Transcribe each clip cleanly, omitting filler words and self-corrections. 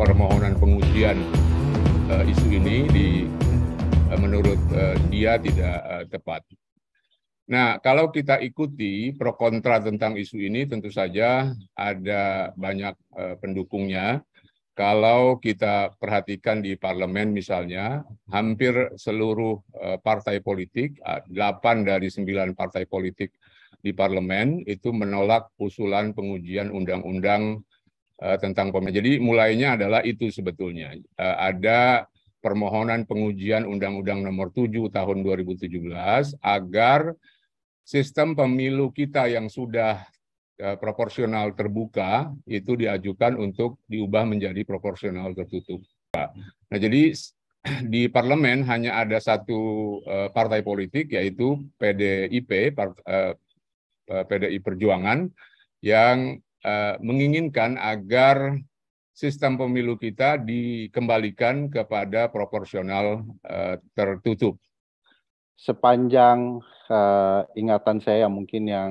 permohonan pengujian isu ini menurut dia tidak tepat. Nah, kalau kita ikuti pro kontra tentang isu ini, tentu saja ada banyak pendukungnya. Kalau kita perhatikan di parlemen misalnya, hampir seluruh partai politik, 8 dari 9 partai politik di parlemen itu menolak usulan pengujian undang-undang tentang pemilu. Jadi mulainya adalah itu sebetulnya. Ada permohonan pengujian Undang-Undang Nomor 7 tahun 2017 agar sistem pemilu kita yang sudah proporsional terbuka itu diajukan untuk diubah menjadi proporsional tertutup. Nah, jadi di parlemen hanya ada satu partai politik yaitu PDIP, PDI Perjuangan, yang menginginkan agar sistem pemilu kita dikembalikan kepada proporsional tertutup. Sepanjang ingatan saya mungkin yang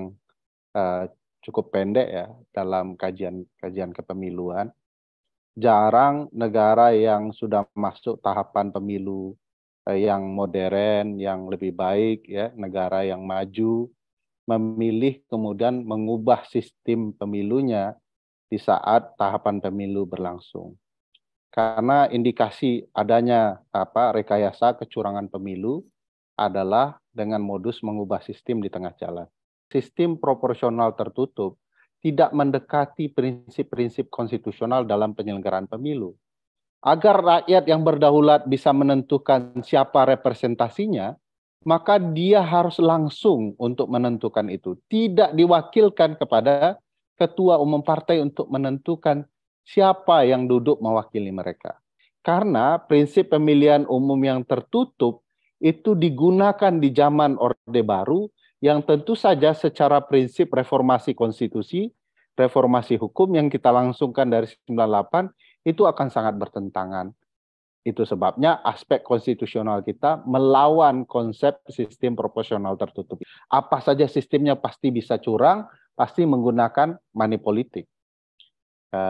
cukup pendek ya dalam kajian kepemiluan, jarang negara yang sudah masuk tahapan pemilu yang modern, yang lebih baik, ya, negara yang maju, memilih kemudian mengubah sistem pemilunya di saat tahapan pemilu berlangsung. Karena indikasi adanya rekayasa kecurangan pemilu adalah dengan modus mengubah sistem di tengah jalan. Sistem proporsional tertutup tidak mendekati prinsip-prinsip konstitusional dalam penyelenggaraan pemilu. Agar rakyat yang berdaulat bisa menentukan siapa representasinya, maka dia harus langsung untuk menentukan itu. Tidak diwakilkan kepada ketua umum partai untuk menentukan siapa yang duduk mewakili mereka. Karena prinsip pemilihan umum yang tertutup itu digunakan di zaman Orde Baru yang tentu saja secara prinsip reformasi konstitusi, reformasi hukum yang kita langsungkan dari 98 itu akan sangat bertentangan. Itu sebabnya aspek konstitusional kita melawan konsep sistem proporsional tertutup. Apa saja sistemnya pasti bisa curang, pasti menggunakan money politik.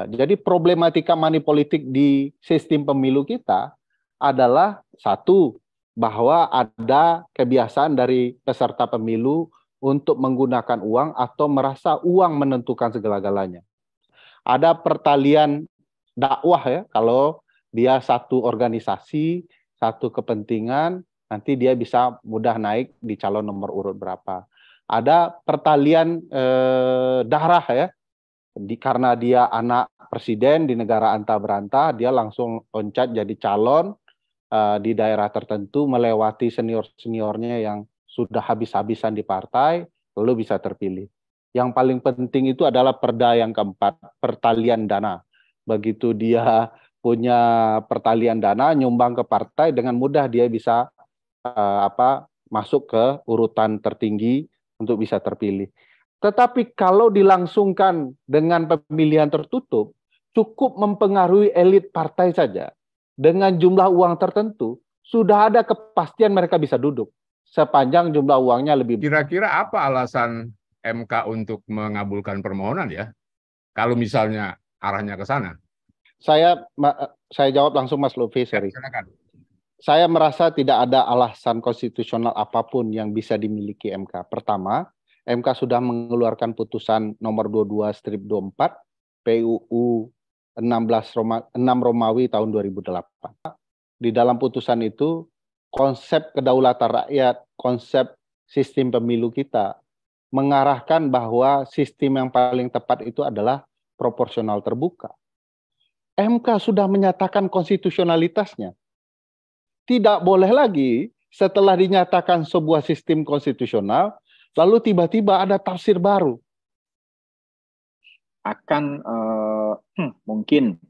Jadi problematika money politik di sistem pemilu kita adalah satu, bahwa ada kebiasaan dari peserta pemilu untuk menggunakan uang atau merasa uang menentukan segala-galanya. Ada pertalian dakwah ya, kalau dia satu organisasi, satu kepentingan, nanti dia bisa mudah naik di calon nomor urut berapa. Ada pertalian darah ya, karena dia anak presiden di negara anta berantah, dia langsung loncat jadi calon di daerah tertentu, melewati senior-seniornya yang sudah habis-habisan di partai, lalu bisa terpilih. Yang paling penting itu adalah perda yang keempat, pertalian dana. Begitu dia punya pertalian dana, nyumbang ke partai, dengan mudah dia bisa masuk ke urutan tertinggi untuk bisa terpilih. Tetapi kalau dilangsungkan dengan pemilihan tertutup, cukup mempengaruhi elit partai saja. Dengan jumlah uang tertentu, sudah ada kepastian mereka bisa duduk. Sepanjang jumlah uangnya lebih. Kira-kira apa alasan MK untuk mengabulkan permohonan ya? Kalau misalnya arahnya ke sana. Saya jawab langsung Mas Lutfi, sorry. Silakan. Saya merasa tidak ada alasan konstitusional apapun yang bisa dimiliki MK. Pertama, MK sudah mengeluarkan putusan nomor 22/24 PUU 6 Romawi tahun 2008. Di dalam putusan itu, konsep kedaulatan rakyat, konsep sistem pemilu kita mengarahkan bahwa sistem yang paling tepat itu adalah proporsional terbuka. MK sudah menyatakan konstitusionalitasnya. Tidak boleh lagi setelah dinyatakan sebuah sistem konstitusional, lalu tiba-tiba ada tafsir baru. Akan mungkin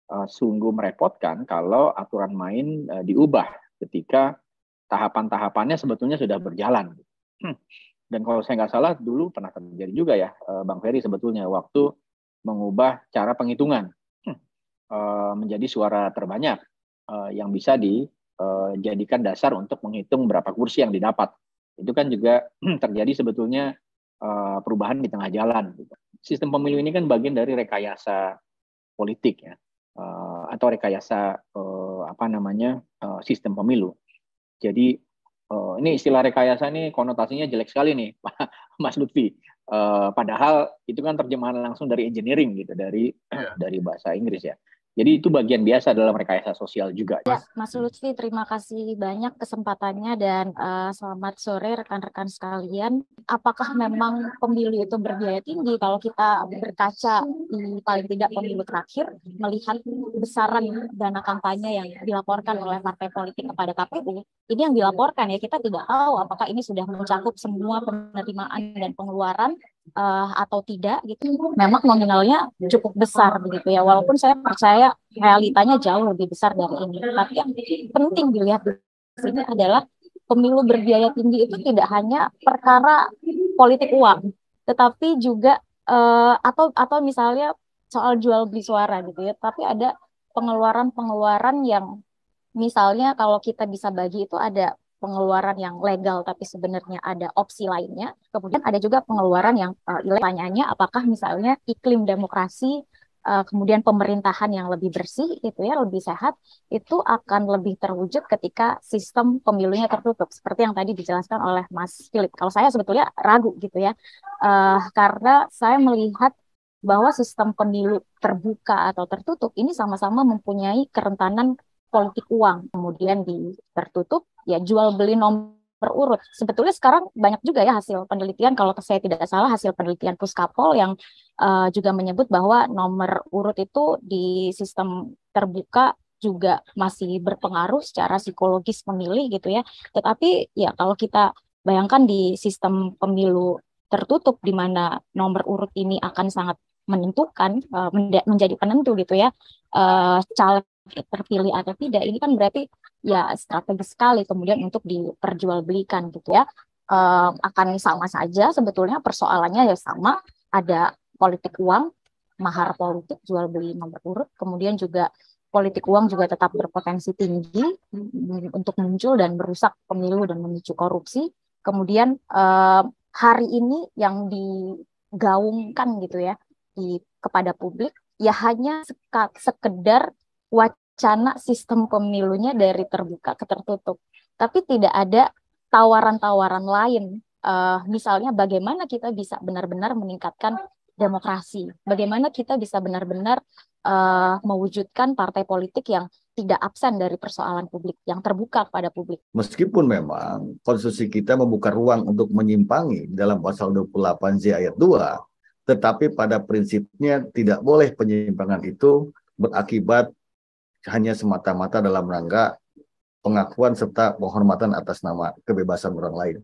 sungguh merepotkan kalau aturan main diubah ketika tahapan-tahapannya sebetulnya sudah berjalan. Dan kalau saya nggak salah dulu pernah terjadi juga ya, Bang Ferry, sebetulnya waktu mengubah cara penghitungan menjadi suara terbanyak yang bisa dijadikan dasar untuk menghitung berapa kursi yang didapat. Itu kan juga terjadi sebetulnya perubahan di tengah jalan. Sistem pemilu ini kan bagian dari rekayasa politik ya. atau rekayasa sistem pemilu. Jadi ini istilah rekayasa ini konotasinya jelek sekali nih, Mas Lutfi. Padahal itu kan terjemahan langsung dari engineering gitu, dari bahasa Inggris ya. Jadi itu bagian biasa dalam rekayasa sosial juga. Ya, Mas Lutfi, terima kasih banyak kesempatannya dan selamat sore rekan-rekan sekalian. Apakah memang pemilu itu berbiaya tinggi? Kalau kita berkaca di paling tidak pemilu terakhir, melihat besaran dana kampanye yang dilaporkan oleh partai politik kepada KPU, ini yang dilaporkan ya, kita tidak tahu apakah ini sudah mencakup semua penerimaan dan pengeluaran atau tidak gitu. Memang nominalnya cukup besar begitu ya, walaupun saya percaya realitanya jauh lebih besar dari ini. Tapi yang penting dilihat di sini adalah pemilu berbiaya tinggi itu tidak hanya perkara politik uang, tetapi juga atau misalnya soal jual beli suara gitu ya. Tapi ada pengeluaran-pengeluaran yang misalnya kalau kita bisa bagi itu ada pengeluaran yang legal tapi sebenarnya ada opsi lainnya. Kemudian ada juga pengeluaran yang pertanyaannya apakah misalnya iklim demokrasi, kemudian pemerintahan yang lebih bersih itu ya, lebih sehat, itu akan lebih terwujud ketika sistem pemilunya tertutup seperti yang tadi dijelaskan oleh Mas Philip. Kalau saya sebetulnya ragu gitu ya, karena saya melihat bahwa sistem pemilu terbuka atau tertutup ini sama-sama mempunyai kerentanan politik uang. Kemudian di tertutup ya jual beli nomor urut. Sebetulnya sekarang banyak juga ya hasil penelitian, kalau saya tidak salah hasil penelitian Puskapol yang juga menyebut bahwa nomor urut itu di sistem terbuka juga masih berpengaruh secara psikologis pemilih gitu ya. Tetapi ya kalau kita bayangkan di sistem pemilu tertutup di mana nomor urut ini akan sangat menentukan, menjadi penentu gitu ya, caleg terpilih atau tidak, ini kan berarti ya strategis sekali kemudian untuk diperjualbelikan gitu ya. Akan sama saja sebetulnya persoalannya ya sama, ada politik uang, mahar politik, jual beli nomor urut, kemudian juga politik uang juga tetap berpotensi tinggi untuk muncul dan merusak pemilu dan memicu korupsi. Kemudian hari ini yang digaungkan gitu ya kepada publik ya hanya sekedar wacana sistem pemilunya dari terbuka ke tertutup, tapi tidak ada tawaran-tawaran lain. Misalnya bagaimana kita bisa benar-benar meningkatkan demokrasi, bagaimana kita bisa benar-benar mewujudkan partai politik yang tidak absen dari persoalan publik, yang terbuka kepada publik. Meskipun memang konstitusi kita membuka ruang untuk menyimpangi dalam pasal 28Z ayat 2, tetapi pada prinsipnya tidak boleh penyimpangan itu berakibat hanya semata-mata dalam rangka pengakuan serta penghormatan atas nama kebebasan orang lain.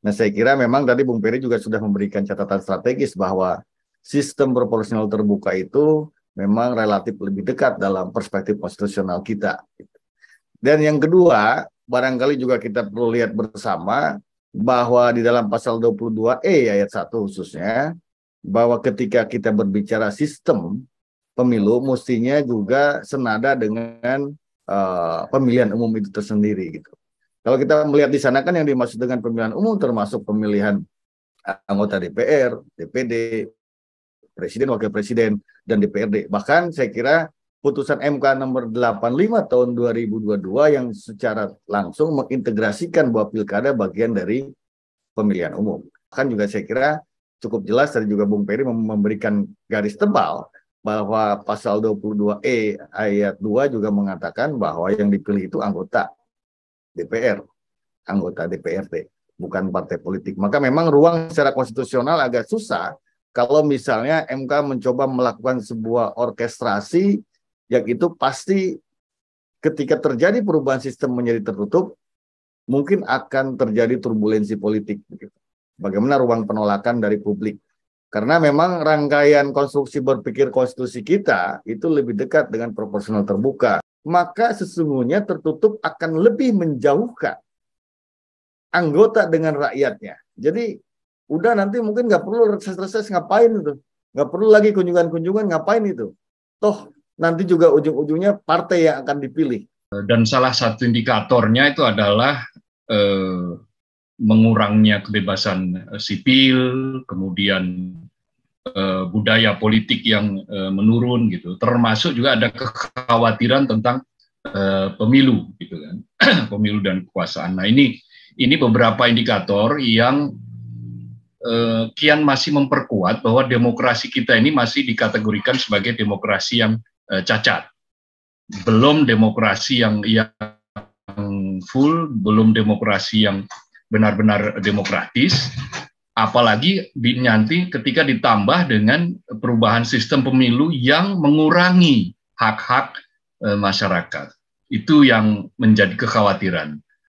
Nah, saya kira memang tadi Bung Peri juga sudah memberikan catatan strategis bahwa sistem proporsional terbuka itu memang relatif lebih dekat dalam perspektif konstitusional kita. Dan yang kedua, barangkali juga kita perlu lihat bersama bahwa di dalam pasal 22E ayat 1 khususnya, bahwa ketika kita berbicara sistem pemilu, mestinya juga senada dengan pemilihan umum itu tersendiri gitu. Kalau kita melihat di sana kan yang dimaksud dengan pemilihan umum termasuk pemilihan anggota DPR, DPD, Presiden, Wakil Presiden, dan DPRD. Bahkan saya kira putusan MK nomor 85 tahun 2022 yang secara langsung mengintegrasikan bahwa pilkada bagian dari pemilihan umum. Bahkan juga saya kira cukup jelas tadi juga Bung Peri memberikan garis tebal bahwa pasal 22E ayat 2 juga mengatakan bahwa yang dipilih itu anggota DPR, anggota DPRD, bukan partai politik. Maka memang ruang secara konstitusional agak susah kalau misalnya MK mencoba melakukan sebuah orkestrasi yang itu pasti ketika terjadi perubahan sistem menjadi tertutup, mungkin akan terjadi turbulensi politik. Bagaimana ruang penolakan dari publik? Karena memang rangkaian konstruksi berpikir konstitusi kita itu lebih dekat dengan proporsional terbuka. Maka sesungguhnya tertutup akan lebih menjauhkan anggota dengan rakyatnya. Jadi udah nanti mungkin nggak perlu reses-reses ngapain itu. Nggak perlu lagi kunjungan-kunjungan ngapain itu. Toh nanti juga ujung-ujungnya partai yang akan dipilih. Dan salah satu indikatornya itu adalah mengurangnya kebebasan sipil, kemudian budaya politik yang menurun gitu. Termasuk juga ada kekhawatiran tentang pemilu gitu kan, pemilu dan kekuasaan. Nah ini beberapa indikator yang kian masih memperkuat bahwa demokrasi kita ini masih dikategorikan sebagai demokrasi yang cacat. Belum demokrasi yang full, belum demokrasi yang benar-benar demokratis. Apalagi nanti ketika ditambah dengan perubahan sistem pemilu yang mengurangi hak-hak masyarakat. Itu yang menjadi kekhawatiran.